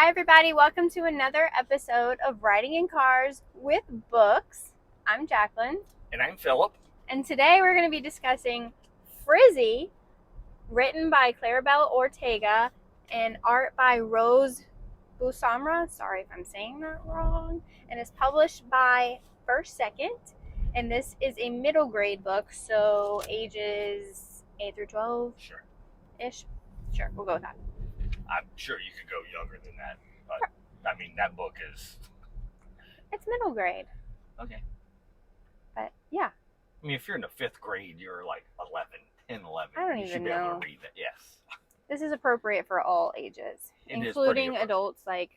Hi, everybody. Welcome to another episode of Riding in Cars with Books. I'm Jaclyn. And I'm Phillip. And today we're going to be discussing Frizzy, written by Claribel Ortega and art by Rose Bousamra. Sorry if I'm saying that wrong. And it's published by First Second. And this is a middle grade book, so ages 8 through 12 ish. Sure, we'll go with that. I'm sure you could go younger than that, but I mean, that book is... It's middle grade. Okay. But yeah. I mean, if you're in the 5th grade, you're like 11. I don't you even should be know. able to read that. Yes. This is appropriate for all ages, including adults like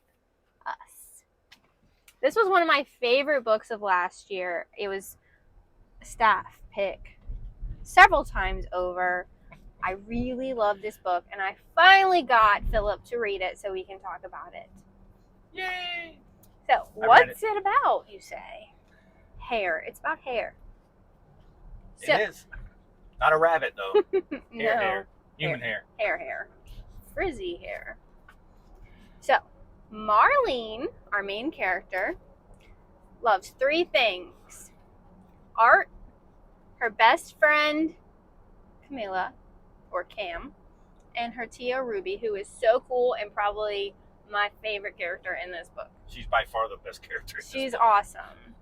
us. This was one of my favorite books of last year. It was a staff pick several times over. I really love this book, and I finally got Phillip to read it so we can talk about it. Yay! So, what's it about, you say? Hair. It's about hair. So, it is. Not a rabbit, though. No. Hair. Human hair. Hair. Frizzy hair. So, Marlene, our main character, loves 3 things. Art, her best friend, Camilla, or Cam, and her Tia Ruby, who is so cool and probably my favorite character in this book. She's by far the best character in this book. She's awesome.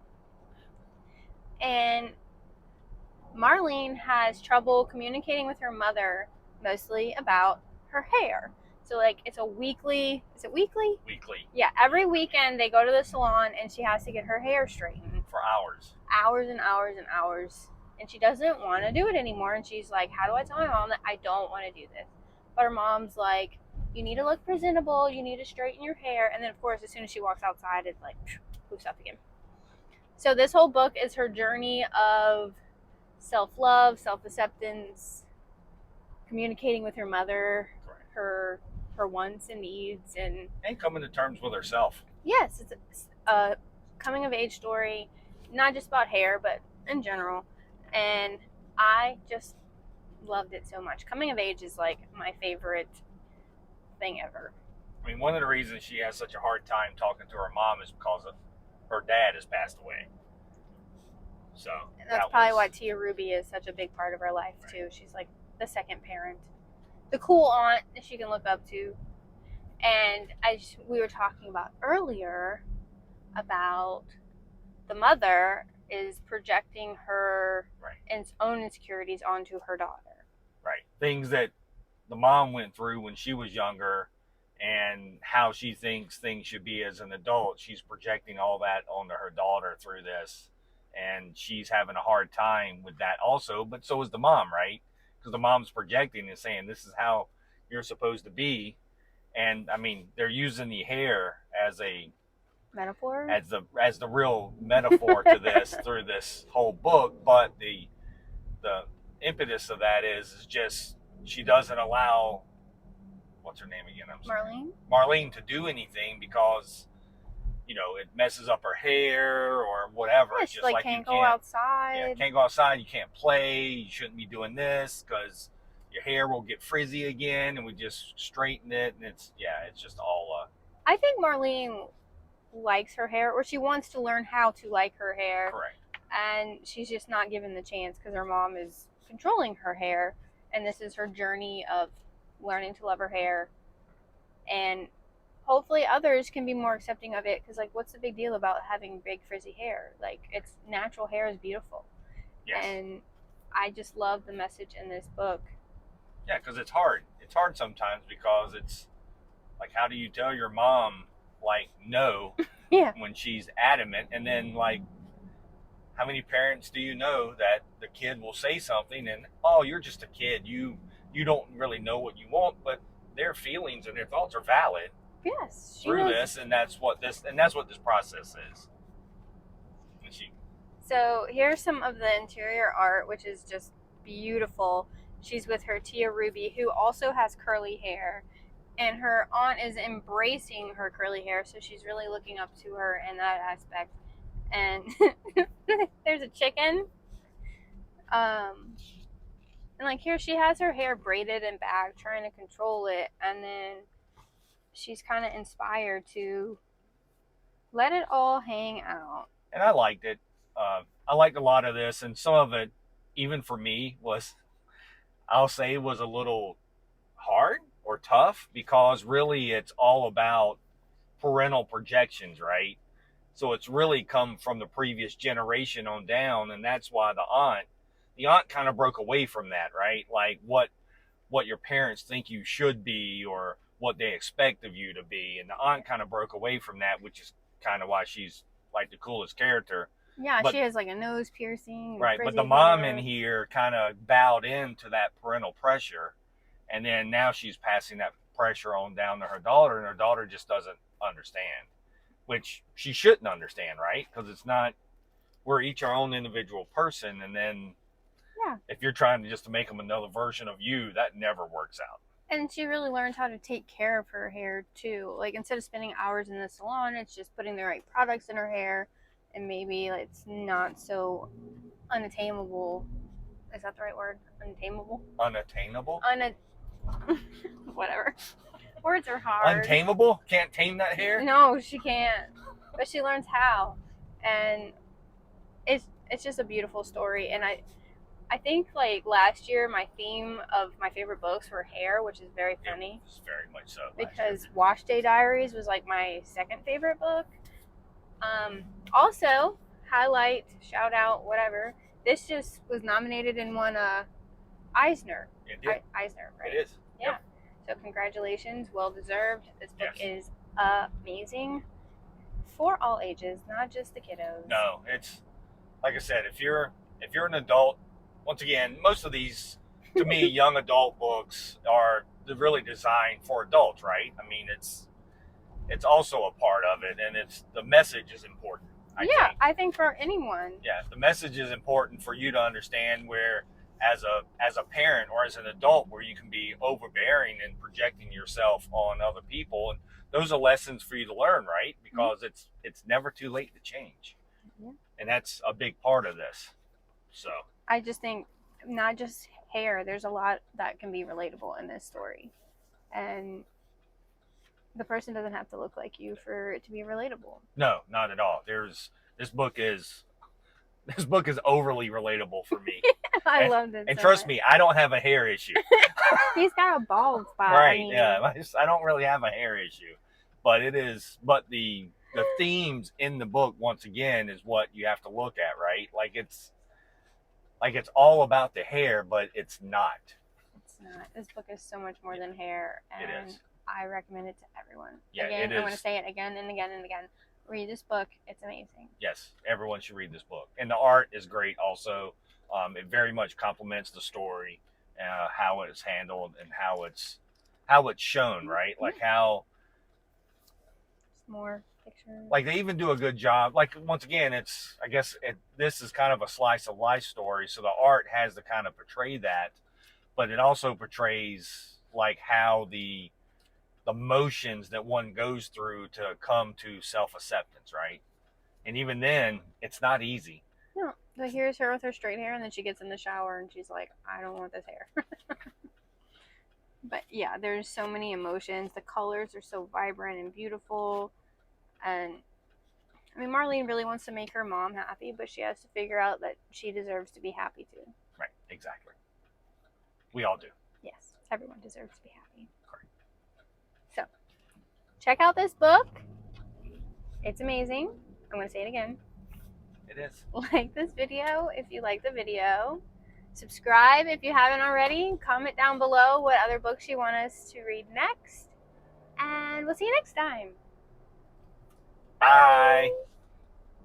And Marlene has trouble communicating with her mother, mostly about her hair. So, like, it's a weekly... Is it weekly? Weekly. Yeah, every weekend they go to the salon and she has to get her hair straightened. For hours. Hours and hours and hours. And she doesn't want to do it anymore. And she's like, how do I tell my mom that I don't want to do this? But her mom's like, you need to look presentable. You need to straighten your hair. And then, of course, as soon as she walks outside, it's like, poofs up again. So this whole book is her journey of self-love, self-acceptance, communicating with her mother, her wants and needs, and coming to terms with herself. Yes, it's a coming-of-age story, not just about hair, but in general. And I just loved it so much. Coming of age is like my favorite thing ever. I mean, one of the reasons she has such a hard time talking to her mom is because of her dad has passed away. So that's probably why Tia Ruby is such a big part of her life too. She's like the second parent, the cool aunt that she can look up to. And we were talking about earlier about the mother is projecting her own insecurities onto her daughter. Right. Things that the mom went through when she was younger and how she thinks things should be as an adult. She's projecting all that onto her daughter through this. And she's having a hard time with that also. But so is the mom, right? Because the mom's projecting and saying, this is how you're supposed to be. And, I mean, they're using the hair as a metaphor, as the real metaphor to this through this whole book, but the impetus of that is just she doesn't allow what's her name again? Marlene to do anything because it messes up her hair or whatever. Yeah, it's just like can't go outside. Yeah, can't go outside. You can't play. You shouldn't be doing this because your hair will get frizzy again, and we just straighten it, and it's just all. I think Marlene likes her hair, or she wants to learn how to like her hair. Correct. And she's just not given the chance because her mom is controlling her hair, and this is her journey of learning to love her hair. And hopefully others can be more accepting of it because, like, what's the big deal about having big frizzy hair? Like, it's natural hair is beautiful. Yes. And I just love the message in this book. Yeah, because it's hard. It's hard sometimes because it's like, how do you tell your mom, like, no, when she's adamant? And then, like, how many parents do you know that the kid will say something and, oh, you're just a kid. You don't really know what you want, but their feelings and their thoughts are valid. Yes. Through this, and that's what this process is. So here's some of the interior art, which is just beautiful. She's with her Tia Ruby, who also has curly hair. And her aunt is embracing her curly hair, so she's really looking up to her in that aspect. And there's a chicken. And like here she has her hair braided and back, trying to control it. And then she's kind of inspired to let it all hang out. And I liked it. I liked a lot of this, and some of it, even for me, was, I'll say, was a little hard or tough, because really it's all about parental projections, right? So it's really come from the previous generation on down, and that's why the aunt kind of broke away from that, right? Like what your parents think you should be, or what they expect of you to be, and the aunt kind of broke away from that, which is kind of why she's like the coolest character. Yeah, But she has like a nose piercing and right, but the frizzy mom in hair. here kind of bowed into that parental pressure, and then now she's passing that pressure on down to her daughter, and her daughter just doesn't understand, which she shouldn't understand, right? Because it's not, we're each our own individual person, and then Yeah. if you're trying to just to make them another version of you, that never works out. And she really learned how to take care of her hair too. Like instead of spending hours in the salon, it's just putting the right products in her hair, and maybe it's not so unattainable. Is that the right word? Unattainable? Unattainable? Whatever. Words are hard. Untamable? Can't tame that hair? No, she can't. But she learns how. And it's just a beautiful story. And I think like last year my theme of my favorite books were hair, which is very funny. It's very much so. Because Wash Day Diaries was like my second favorite book. Also, highlight, shout out, whatever. This just was nominated and won a Eisner. It did. Eisner, right? It is. Yeah. Yep. So congratulations, well deserved. This book is amazing for all ages, not just the kiddos. No, it's like I said, if you're an adult, once again, most of these, to me, young adult books are really designed for adults, right? I mean, it's also a part of it, and it's the message is important. I think for anyone. Yeah, the message is important for you to understand, where as a parent or as an adult, where you can be overbearing and projecting yourself on other people, and those are lessons for you to learn, right? Because it's never too late to change. Yeah. And that's a big part of this. So I just think not just hair, there's a lot that can be relatable in this story. And the person doesn't have to look like you for it to be relatable. No, not at all. This book is overly relatable for me. I love this. And trust me, I don't have a hair issue. He's got a bald spot. Right, I mean, yeah. I don't really have a hair issue. But the themes in the book, once again, is what you have to look at, right? Like it's all about the hair, but it's not. It's not. This book is so much more than hair, and it is. I recommend it to everyone. Yeah, again, I'm going to say it again and again and again. Read this book. It's amazing. Yes, everyone should read this book. And the art is great also. It very much complements the story, how it's handled and how it's shown, right? Like how more pictures. Like they even do a good job. Like once again, this is kind of a slice of life story, so the art has to kind of portray that, but it also portrays like how the motions that one goes through to come to self-acceptance, right? And even then, it's not easy. No, but here's her with her straight hair, and then she gets in the shower and she's like, I don't want this hair. But yeah, there's so many emotions. The colors are so vibrant and beautiful. And I mean, Marlene really wants to make her mom happy, but she has to figure out that she deserves to be happy too. Right, exactly. We all do. Yes, everyone deserves to be happy. So, check out this book. It's amazing. I'm going to say it again. It is. Like this video if you like the video. Subscribe if you haven't already. Comment down below what other books you want us to read next. And we'll see you next time. Bye.